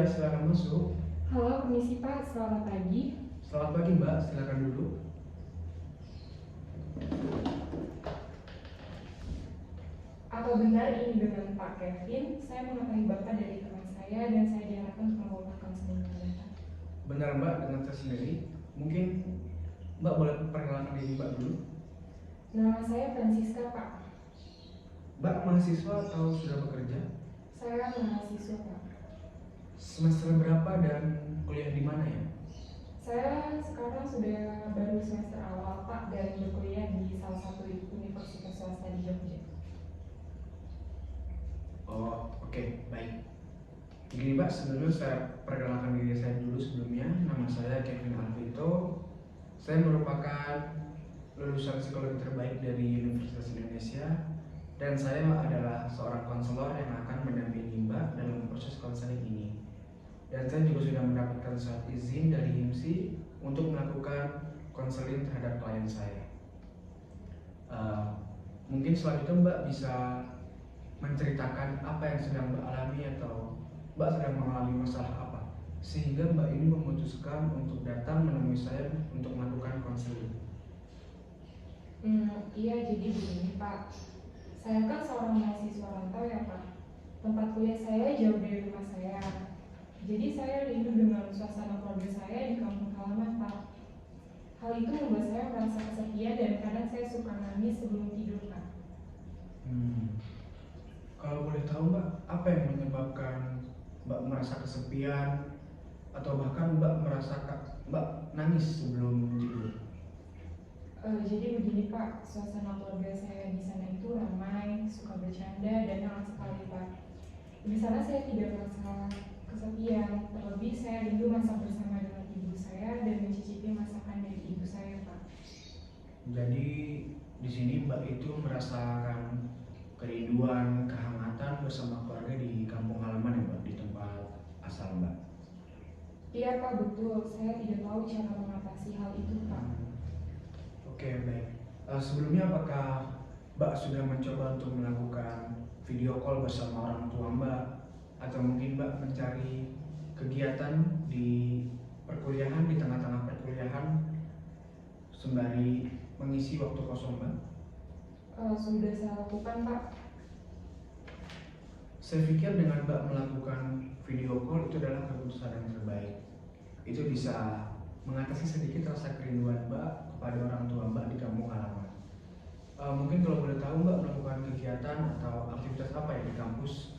silakan masuk. Halo, permisi Pak, selamat pagi. Selamat pagi Mbak, silakan duduk. Apa benar ini dengan Pak Kevin? Saya mengetahui Bapak dari teman saya dan saya diharapkan untuk melakukan konseling dengan Bapak. Benar Mbak, dengan saya sendiri. Mungkin Mbak boleh perkenalkan diri Mbak dulu. Nama saya Francisca Pak. Mbak mahasiswa atau sudah bekerja? Saya mahasiswa Pak. Semester berapa dan kuliah di mana ya? Saya sekarang sudah baru semester awal Pak dan berkuliah di salah satu universitas swasta di Jogja. Oh, oke, baik. Begini Mbak, sebelumnya saya perkenalkan diri saya dulu sebelumnya. Nama saya Kevin Alvito. Saya merupakan lulusan psikologi terbaik dari Universitas Indonesia dan saya adalah seorang konselor yang akan mendampingi Mbak dalam proses konseling ini. Dan saya juga sudah mendapatkan surat izin dari HIMSI untuk melakukan konseling terhadap klien saya. Mungkin selanjutnya Mbak bisa menceritakan apa yang sedang Mbak alami atau Mbak sedang mengalami masalah apa, sehingga Mbak ini memutuskan untuk datang menemui saya untuk melakukan konseling. Iya, jadi begini Pak. Saya kan seorang mahasiswa rantau ya Pak. Tempat kuliah saya jauh dari rumah saya. Jadi saya rindu dengan suasana keluarga saya di kampung halaman Pak. Hal itu membuat saya merasa kesepian dan kadang saya suka nangis sebelum tidur Pak. Kalau boleh tahu Mbak, apa yang menyebabkan Mbak merasa kesepian atau bahkan Mbak merasakan Mbak nangis sebelum tidur? Jadi begini Pak, suasana keluarga saya di sana itu ramai, suka bercanda dan hangat sekali Pak. Di sana saya tidak merasa kesepian, terlebih saya rindu masak bersama dengan ibu saya dan mencicipi masakan dari ibu saya Pak. Jadi di sini Mbak itu merasakan kerinduan, kehangatan bersama keluarga di kampung halaman ya Mbak, di tempat asal Mbak. Iya Pak, betul. Saya tidak tahu cara mengatasi hal itu Pak. Oke, baik. Sebelumnya apakah Mbak sudah mencoba untuk melakukan video call bersama orang tua Mbak, atau mungkin Mbak mencari kegiatan di perkuliahan, di tengah-tengah perkuliahan sembari mengisi waktu kosong Mbak? Sudah saya lakukan Pak. Saya pikir dengan Mbak melakukan video call itu adalah keputusan yang terbaik. Itu bisa mengatasi sedikit rasa kerinduan Mbak kepada orang tua Mbak di kampung halaman. Mungkin kalau boleh tahu Mbak melakukan kegiatan atau aktivitas apa ya di kampus?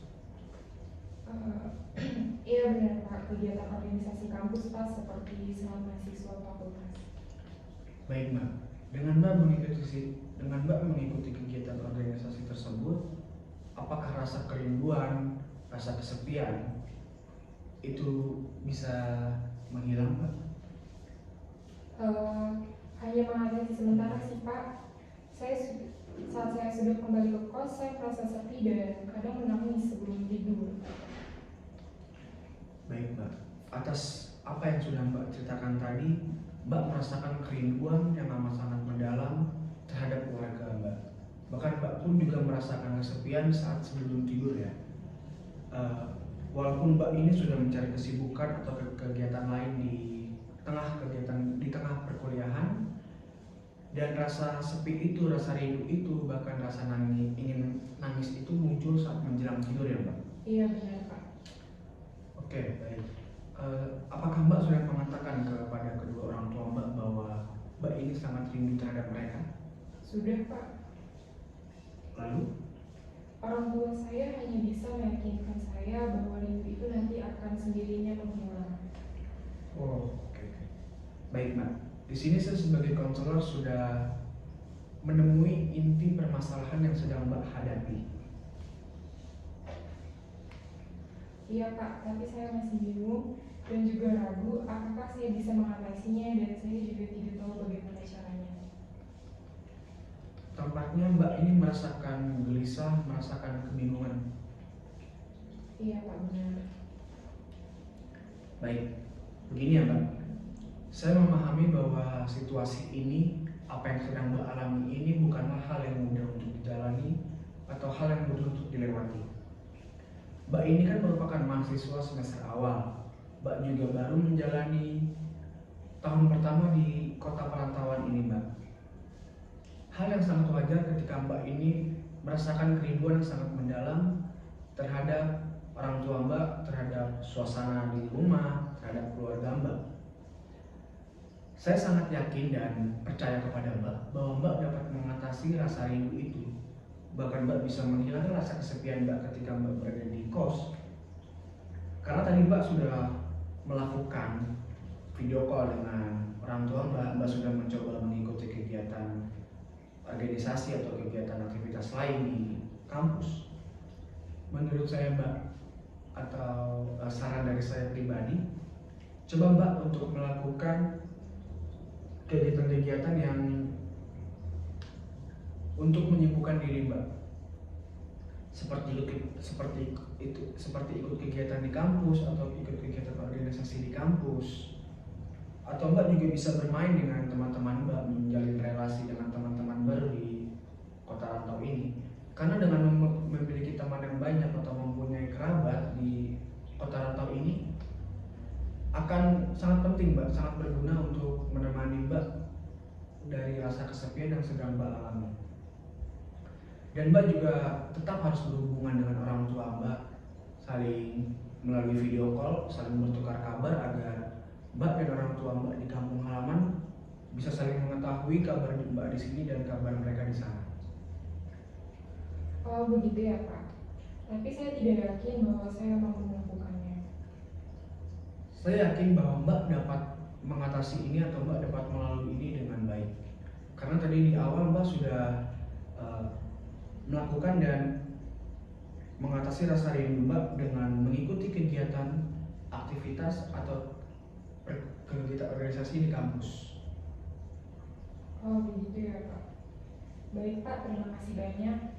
Iya benar Pak, kegiatan organisasi kampus Pak seperti senat mahasiswa fakultas. Baik Mbak, dengan Mbak mengikuti kegiatan organisasi tersebut, apakah rasa kerinduan, rasa kesepian itu bisa menghilang Mbak? Hanya mengatasi sementara sih Pak. Saat saya sudah kembali ke kos, saya merasa sepi dan kadang menangis sebelum tidur. Baik Mbak, atas apa yang sudah Mbak ceritakan tadi, Mbak merasakan kerinduan yang amat sangat mendalam terhadap keluarga Mbak. Bahkan Mbak pun juga merasakan kesepian saat sebelum tidur ya. Walaupun Mbak ini sudah mencari kesibukan atau kegiatan lain di tengah perkuliahan, dan rasa sepi itu, rasa rindu itu, bahkan rasa ingin nangis itu muncul saat menjelang tidur ya Mbak? Iya benar Pak. Oke, baik. Apakah Mbak sudah mengatakan kepada kedua orang tua Mbak bahwa Mbak ini sangat rindu terhadap mereka? Sudah Pak. Lalu? Orang tua saya hanya bisa meyakinkan saya bahwa rindu itu nanti akan sendirinya menghilang. Oh, oke. Baik Mbak, di sini saya sebagai konselor sudah menemui inti permasalahan yang sedang Mbak hadapi. Iya Pak, tapi saya masih bingung dan juga ragu apakah saya bisa mengatasinya dan saya juga tidak tahu bagaimana caranya. Tampaknya Mbak ini merasakan gelisah, merasakan kebingungan. Iya Pak, benar. Baik, begini ya Mbak. Saya memahami bahwa situasi ini, apa yang sedang Mbak alami ini bukanlah hal yang mudah untuk dijalani atau hal yang mudah untuk dilewati. Mbak ini kan merupakan mahasiswa semester awal Mbak juga baru menjalani tahun pertama di kota perantauan ini, Mbak. Hal yang sangat wajar ketika Mbak ini merasakan kerinduan yang sangat mendalam terhadap orang tua Mbak, terhadap suasana di rumah, terhadap keluarga Mbak. Saya sangat yakin dan percaya kepada Mbak bahwa Mbak dapat mengatasi rasa rindu itu. Bahkan Mbak bisa menghilangkan rasa kesepian Mbak ketika Mbak berada di kos. Karena tadi Mbak sudah melakukan video call dengan orang tua Mbak, Mbak sudah mencoba mengikuti kegiatan organisasi atau kegiatan aktivitas lain di kampus. Menurut saya Mbak, atau saran dari saya pribadi, coba Mbak untuk melakukan kegiatan-kegiatan yang untuk menyibukkan diri Mbak, seperti ikut kegiatan di kampus atau ikut kegiatan organisasi di kampus, atau Mbak juga bisa bermain dengan teman-teman Mbak, menjalin relasi dengan teman-teman baru di kota rantau ini. Karena dengan memiliki teman yang banyak atau mempunyai kerabat di kota rantau ini akan sangat penting Mbak, sangat berguna untuk menemani Mbak dari rasa kesepian yang sedang Mbak alami. Dan Mbak juga tetap harus berhubungan dengan orang tua Mbak, saling melalui video call, saling bertukar kabar agar Mbak dan orang tua Mbak di kampung halaman bisa saling mengetahui kabar Mbak di sini dan kabar mereka di sana. Oh begitu ya Pak, tapi saya tidak yakin bahwa saya mampu melakukannya. Saya yakin bahwa Mbak dapat mengatasi ini atau Mbak dapat melalui ini dengan baik. Karena tadi di awal Mbak sudah melakukan dan mengatasi rasa rindu Mbak dengan mengikuti kegiatan aktivitas atau kegiatan organisasi di kampus. Oh begitu ya Pak. Baik Pak, terima kasih banyak.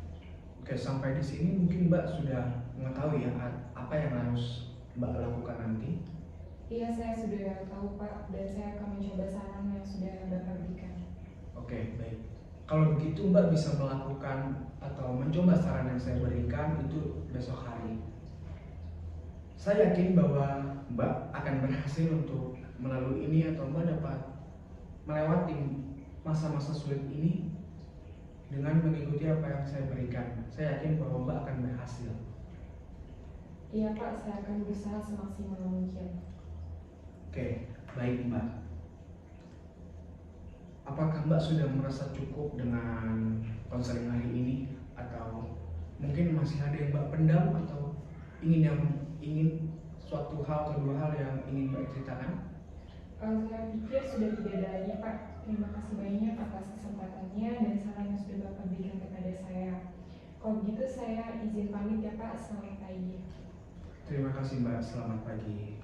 Oke, sampai di sini mungkin Mbak sudah mengetahui ya apa yang harus Mbak lakukan nanti. Iya, saya sudah tahu Pak, dan saya akan mencoba saran yang sudah Bapak berikan. Oke, baik. Kalau begitu Mbak bisa melakukan atau mencoba saran yang saya berikan itu besok hari. Saya yakin bahwa Mbak akan berhasil untuk melalui ini atau Mbak dapat melewati masa-masa sulit ini dengan mengikuti apa yang saya berikan. Saya yakin bahwa Mbak akan berhasil. Iya Pak, saya akan berusaha semaksimal mungkin. Oke, baik Mbak. Apakah Mbak sudah merasa cukup dengan konseling hari ini, atau mungkin masih ada yang Mbak pendam atau ingin suatu hal atau dua hal yang ingin Mbak ceritakan? Saya pikir sudah tidak ada lagi Pak. Terima kasih banyak atas kesempatannya dan saran yang sudah Bapak berikan kepada saya. Kalau begitu saya izin pamit ya Pak. Selamat pagi. Terima kasih Mbak, selamat pagi.